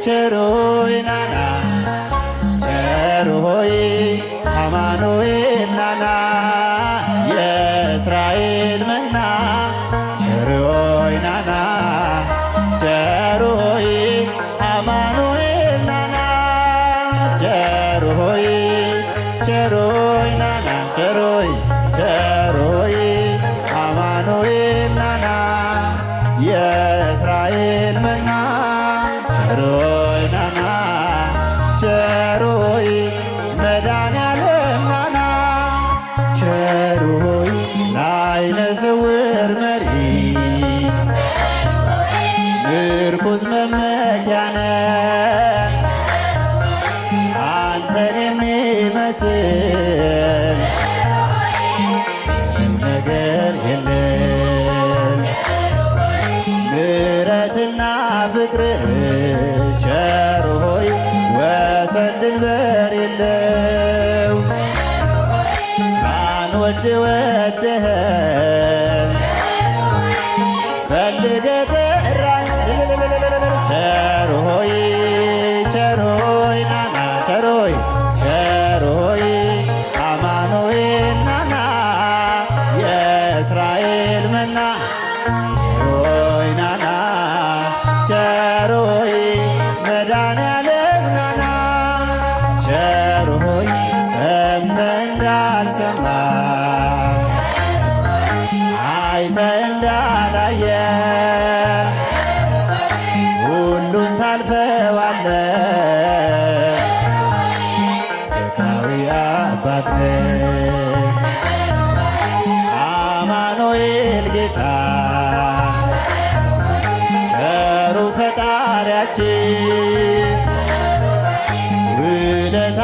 ቸሮይ ናና ቸሮይ አማኑኤል ናና የእስራኤል መና ቸሮይ ናና ቸሮይ አማኑኤል ናና ቸሮይ ቸሮይ ናና ቸሮይ ቸሮይ አማኑኤል ናና የእስራኤል መና ቸሮይ ናና ቸሮይ መድኃኔዓለም ናና ቸሮይ ለዓይነ ስውር መሪ ምርኩዝ መመኪያነ አንተን የሚመስል ምንም ነገር የለም። ምሕረትና ፍቅር ቸር ሆይ ወሰን ድንበር የለው። ሳንወድ ወደኸን ፈልገህ ጠራን ቸር ሆይ ቸር ሆይ ናና ቸር ሆይ ቸር ሆይ አማኑኤል ናና የእስራኤል መና ቸሮይ ናና ቸሮይ መድኃኔዓለም ናና ቸሮይ ሰምተህ እንዳልሰማ አይተህ እንዳላየ ሁሉን ታልፈዋለህ ፍቅራዊ አባት ነህ አማኑኤል ጌታ ቸሩ ፈጣሪያችን ውለታ